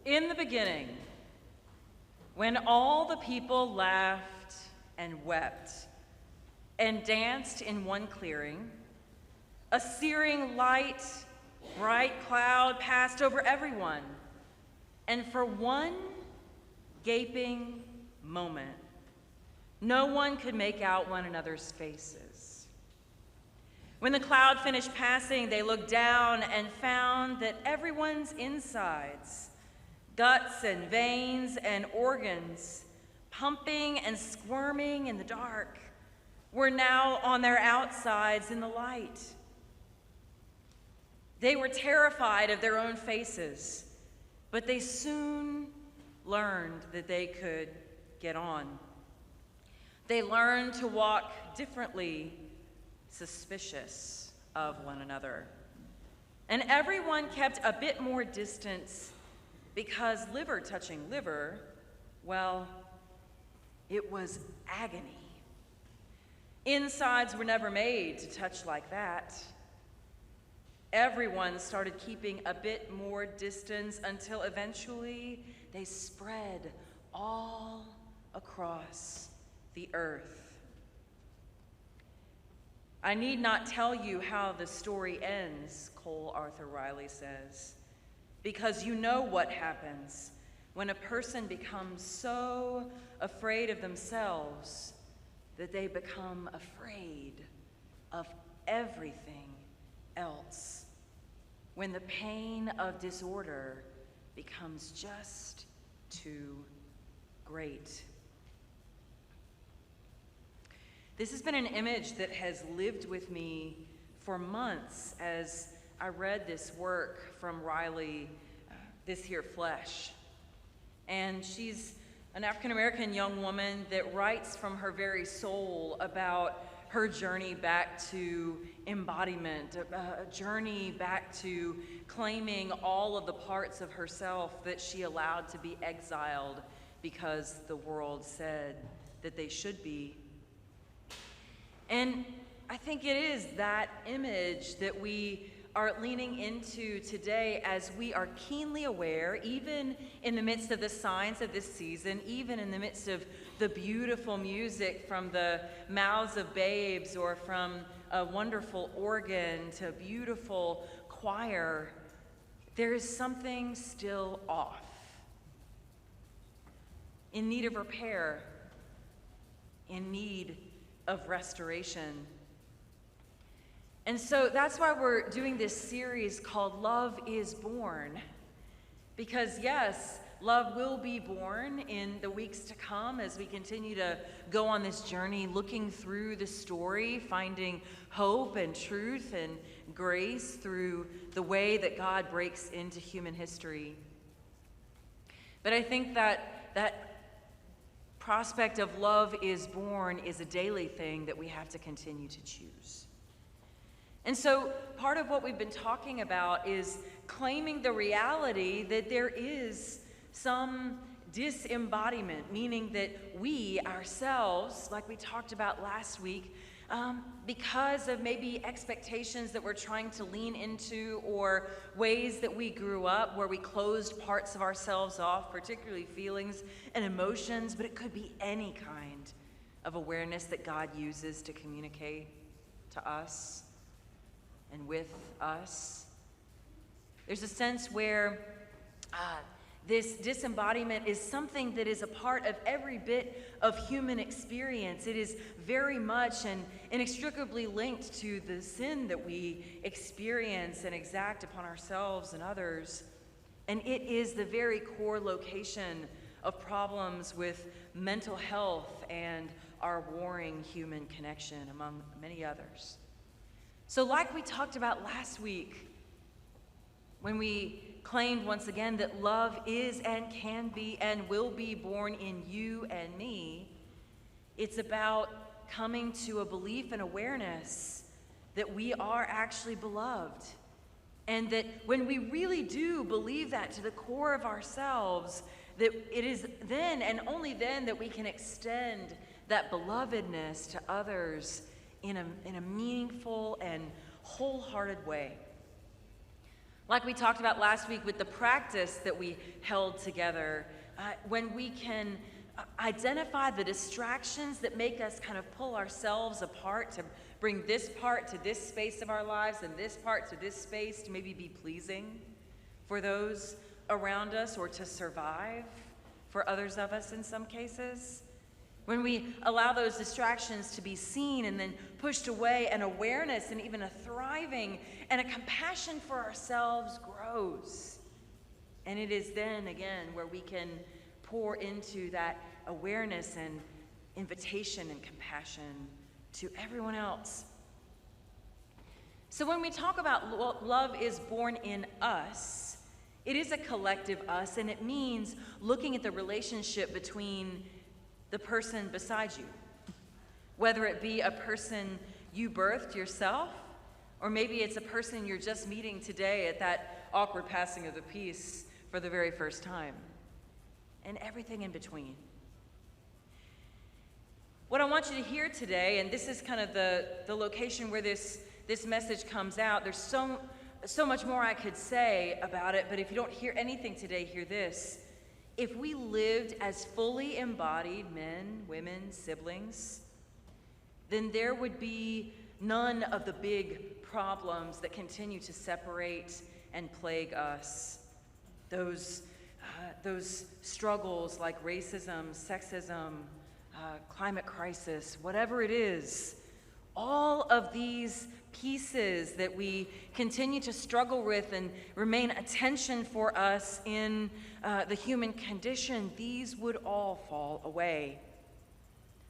In the beginning, when all the people laughed and wept and danced in one clearing, a searing light, bright cloud passed over everyone, and for one gaping moment, no one could make out one another's faces. When the cloud finished passing, they looked down and found that everyone's insides, guts and veins and organs, pumping and squirming in the dark, were now on their outsides in the light. They were terrified of their own faces, but they soon learned that they could get on. They learned to walk differently, suspicious of one another. And everyone kept a bit more distance because liver touching liver, well, it was agony. Insides were never made to touch like that. Everyone started keeping a bit more distance until eventually they spread all across the earth. I need not tell you how the story ends, Cole Arthur Riley says, because you know what happens when a person becomes so afraid of themselves that they become afraid of everything else. When the pain of disorder becomes just too great. This has been an image that has lived with me for months as I read this work from Riley, This Here Flesh. And she's an African-American young woman that writes from her very soul about her journey back to embodiment, a journey back to claiming all of the parts of herself that she allowed to be exiled because the world said that they should be. And I think it is that image that we are leaning into today as we are keenly aware, even in the midst of the signs of this season, even in the midst of the beautiful music from the mouths of babes or from a wonderful organ to beautiful choir, there is something still off, in need of repair, in need of restoration. And so that's why we're doing this series called Love is Born. Because yes, love will be born in the weeks to come as we continue to go on this journey, looking through the story, finding hope and truth and grace through the way that God breaks into human history. But I think that prospect of love is born is a daily thing that we have to continue to choose. And so part of what we've been talking about is claiming the reality that there is some disembodiment, meaning that we ourselves, like we talked about last week, because of maybe expectations that we're trying to lean into or ways that we grew up where we closed parts of ourselves off, particularly feelings and emotions, but it could be any kind of awareness that God uses to communicate to us and with us. There's a sense where this disembodiment is something that is a part of every bit of human experience. It is very much and inextricably linked to the sin that we experience and exact upon ourselves and others. And it is the very core location of problems with mental health and our warring human connection, among many others. So like we talked about last week, when we claimed once again that love is and can be and will be born in you and me, it's about coming to a belief and awareness that we are actually beloved. And that when we really do believe that to the core of ourselves, that it is then and only then that we can extend that belovedness to others in a meaningful and wholehearted way. Like we talked about last week with the practice that we held together, when we can identify the distractions that make us kind of pull ourselves apart to bring this part to this space of our lives and this part to this space to maybe be pleasing for those around us or to survive for others of us in some cases. When we allow those distractions to be seen and then pushed away, an awareness and even a thriving and a compassion for ourselves grows. And it is then, again, where we can pour into that awareness and invitation and compassion to everyone else. So when we talk about love is born in us, it is a collective us, and it means looking at the relationship between the person beside you, whether it be a person you birthed yourself, or maybe it's a person you're just meeting today at that awkward passing of the peace for the very first time, and everything in between. What I want you to hear today, and this is kind of the location where this message comes out, there's so much more I could say about it, but if you don't hear anything today, hear this. If we lived as fully embodied men, women, siblings, then there would be none of the big problems that continue to separate and plague us. Those struggles like racism, sexism, climate crisis, whatever it is, all of these pieces that we continue to struggle with and remain a tension for us in the human condition, these would all fall away.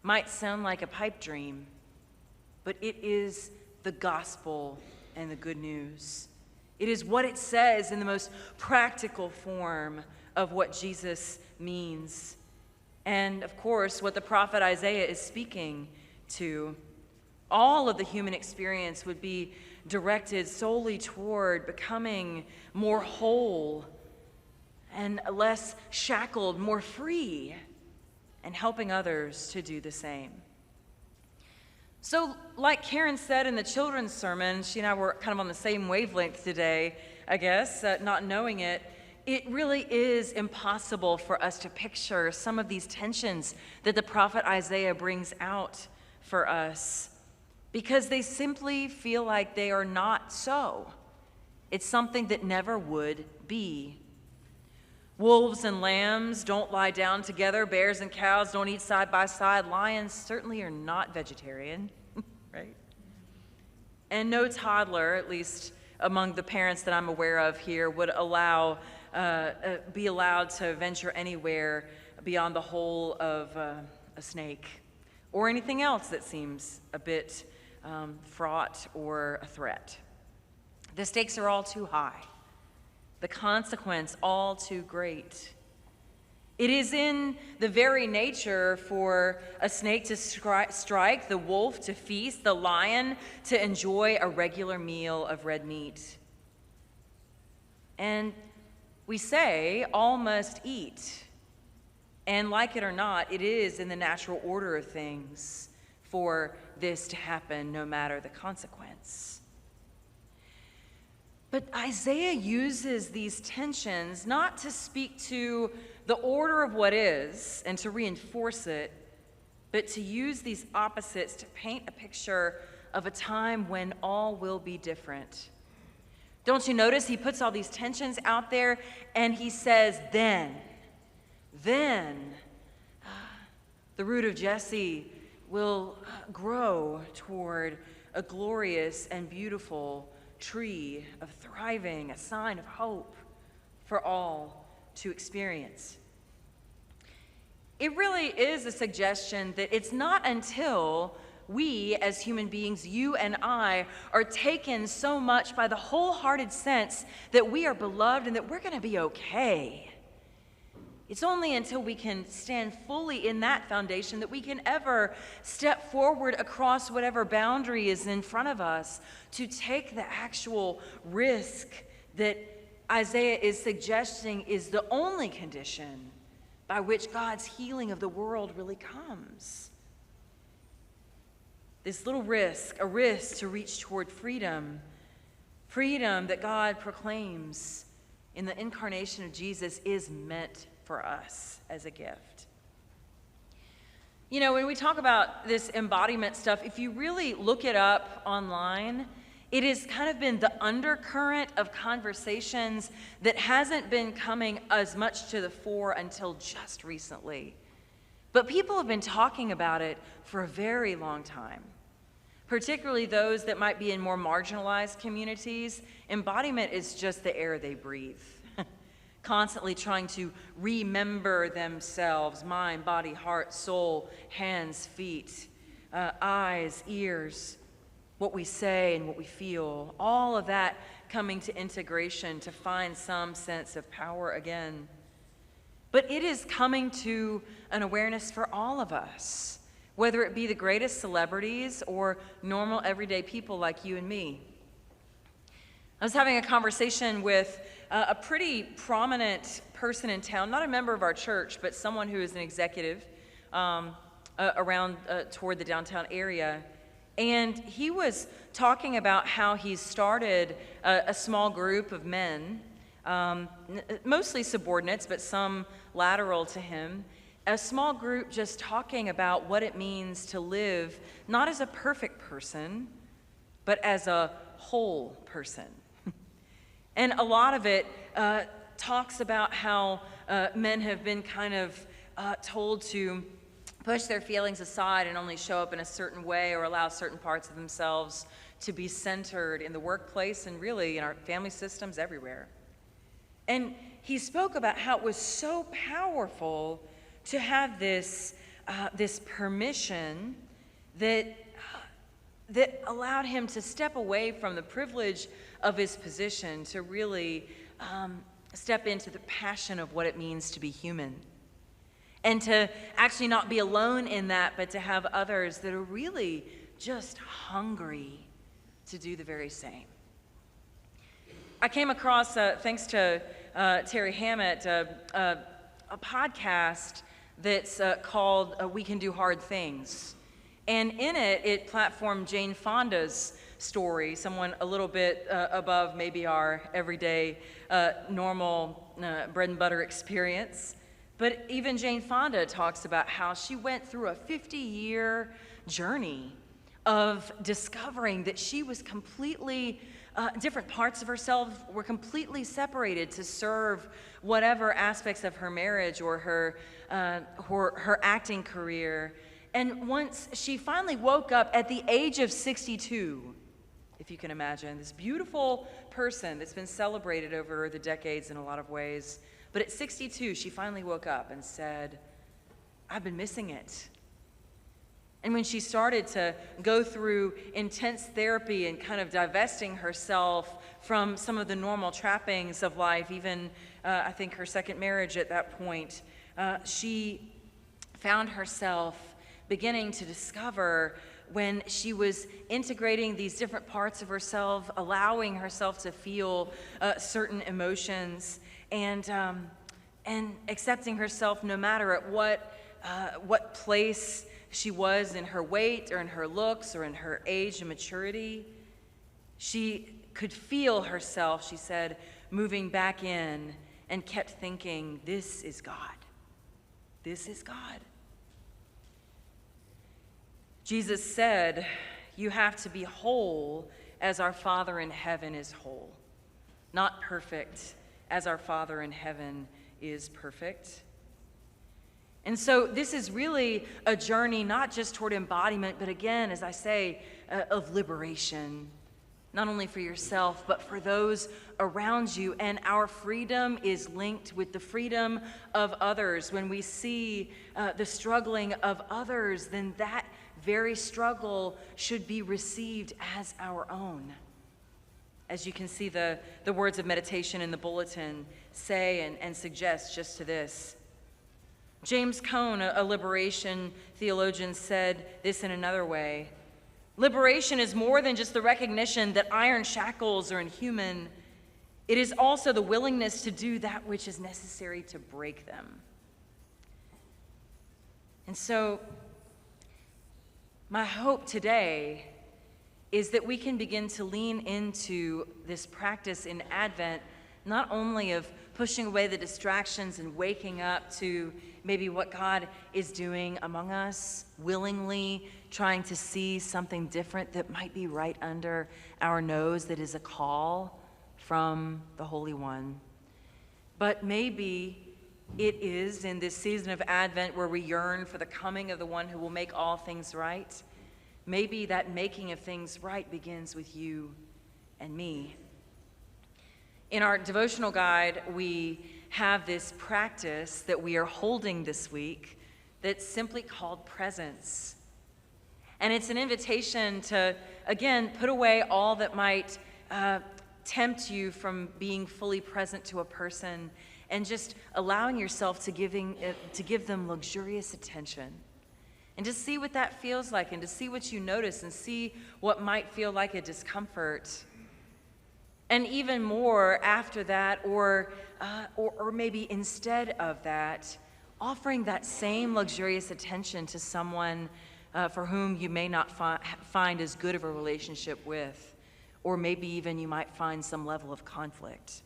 Might sound like a pipe dream, but it is the gospel and the good news. It is what it says in the most practical form of what Jesus means. And of course, what the prophet Isaiah is speaking to. All of the human experience would be directed solely toward becoming more whole and less shackled, more free, and helping others to do the same. So, like Karen said in the children's sermon, she and I were kind of on the same wavelength today, I guess, not knowing it. It really is impossible for us to picture some of these tensions that the prophet Isaiah brings out for us, because they simply feel like they are not so. It's something that never would be. Wolves and lambs don't lie down together. Bears and cows don't eat side by side. Lions certainly are not vegetarian, right? And no toddler, at least among the parents that I'm aware of here, would be allowed to venture anywhere beyond the hole of a snake or anything else that seems a bit fraught or a threat. The stakes are all too high. The consequence all too great. It is in the very nature for a snake to strike, the wolf to feast, the lion to enjoy a regular meal of red meat. And we say all must eat. And like it or not, it is in the natural order of things for this to happen, no matter the consequence. But Isaiah uses these tensions not to speak to the order of what is and to reinforce it, but to use these opposites to paint a picture of a time when all will be different. Don't you notice he puts all these tensions out there and he says, then the root of Jesse will grow toward a glorious and beautiful tree of thriving, a sign of hope for all to experience. It really is a suggestion that it's not until we as human beings, you and I, are taken so much by the wholehearted sense that we are beloved and that we're going to be okay. It's only until we can stand fully in that foundation that we can ever step forward across whatever boundary is in front of us to take the actual risk that Isaiah is suggesting is the only condition by which God's healing of the world really comes. This little risk, a risk to reach toward freedom Freedom that God proclaims in the incarnation of Jesus is meant for us as a gift. You know, when we talk about this embodiment stuff, if you really look it up online, it has kind of been the undercurrent of conversations that hasn't been coming as much to the fore until just recently. But people have been talking about it for a very long time, particularly those that might be in more marginalized communities. Embodiment is just the air they breathe, constantly trying to remember themselves, mind, body, heart, soul, hands, feet, eyes, ears, what we say and what we feel, all of that coming to integration to find some sense of power again. But it is coming to an awareness for all of us, whether it be the greatest celebrities or normal everyday people like you and me. I was having a conversation with a pretty prominent person in town, not a member of our church, but someone who is an executive around toward the downtown area. And he was talking about how he started a small group of men, mostly subordinates, but some lateral to him, a small group just talking about what it means to live not as a perfect person, but as a whole person. And a lot of it talks about how men have been kind of told to push their feelings aside and only show up in a certain way or allow certain parts of themselves to be centered in the workplace and really in our family systems everywhere. And he spoke about how it was so powerful to have this permission that allowed him to step away from the privilege of his position to really step into the passion of what it means to be human. And to actually not be alone in that, but to have others that are really just hungry to do the very same. I came across, thanks to Terry Hammett, a podcast that's called We Can Do Hard Things. And in it, it platformed Jane Fonda's story, someone a little bit above maybe our everyday normal bread and butter experience. But even Jane Fonda talks about how she went through a 50-year journey of discovering that she was completely, different parts of herself were completely separated to serve whatever aspects of her marriage or her acting career. And once she finally woke up at the age of 62, if you can imagine, this beautiful person that's been celebrated over the decades in a lot of ways. But at 62, she finally woke up and said, I've been missing it. And when she started to go through intense therapy and kind of divesting herself from some of the normal trappings of life, even I think her second marriage at that point, she found herself beginning to discover when she was integrating these different parts of herself, allowing herself to feel certain emotions, and accepting herself no matter at what place she was in her weight or in her looks or in her age and maturity. She could feel herself, she said, moving back in, and kept thinking, this is God. This is God. Jesus said, you have to be whole as our Father in heaven is whole, not perfect as our Father in heaven is perfect. And so this is really a journey not just toward embodiment, but again, as I say, of liberation, not only for yourself, but for those around you. And our freedom is linked with the freedom of others. When we see the struggling of others, then that very struggle should be received as our own. As you can see, the words of meditation in the bulletin say and suggest just to this. James Cone, a liberation theologian, said this in another way. Liberation is more than just the recognition that iron shackles are inhuman. It is also the willingness to do that which is necessary to break them. And so, my hope today is that we can begin to lean into this practice in Advent, not only of pushing away the distractions and waking up to maybe what God is doing among us, willingly trying to see something different that might be right under our nose that is a call from the Holy One. But maybe it is in this season of Advent where we yearn for the coming of the one who will make all things right. Maybe that making of things right begins with you and me. In our devotional guide, we have this practice that we are holding this week that's simply called presence. And it's an invitation to, again, put away all that might tempt you from being fully present to a person and just allowing yourself to give them luxurious attention. And to see what that feels like, and to see what you notice, and see what might feel like a discomfort. And even more after that, or maybe instead of that, offering that same luxurious attention to someone for whom you may not find as good of a relationship with, or maybe even you might find some level of conflict.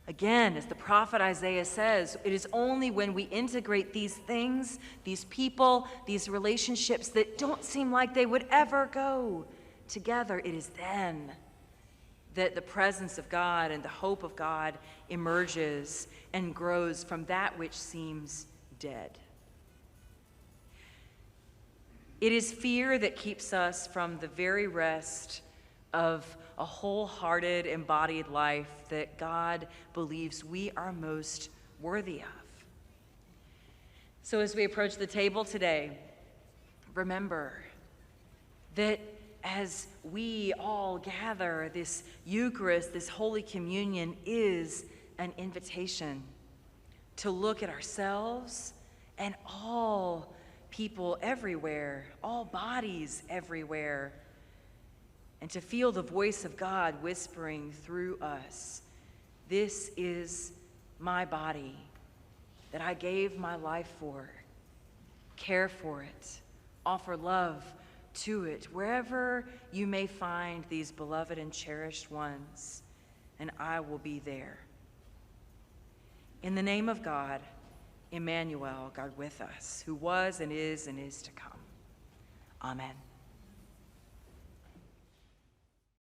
Again, as the prophet Isaiah says, it is only when we integrate these things, these people, these relationships that don't seem like they would ever go together, it is then that the presence of God and the hope of God emerges and grows from that which seems dead. It is fear that keeps us from the very rest of a wholehearted, embodied life that God believes we are most worthy of. So as we approach the table today, remember that as we all gather, this Eucharist, this Holy Communion, is an invitation to look at ourselves and all people everywhere, all bodies everywhere, and to feel the voice of God whispering through us, "This is my body that I gave my life for. Care for it. Offer love to it, wherever you may find these beloved and cherished ones, and I will be there." In the name of God, Emmanuel, God with us, who was and is to come. Amen.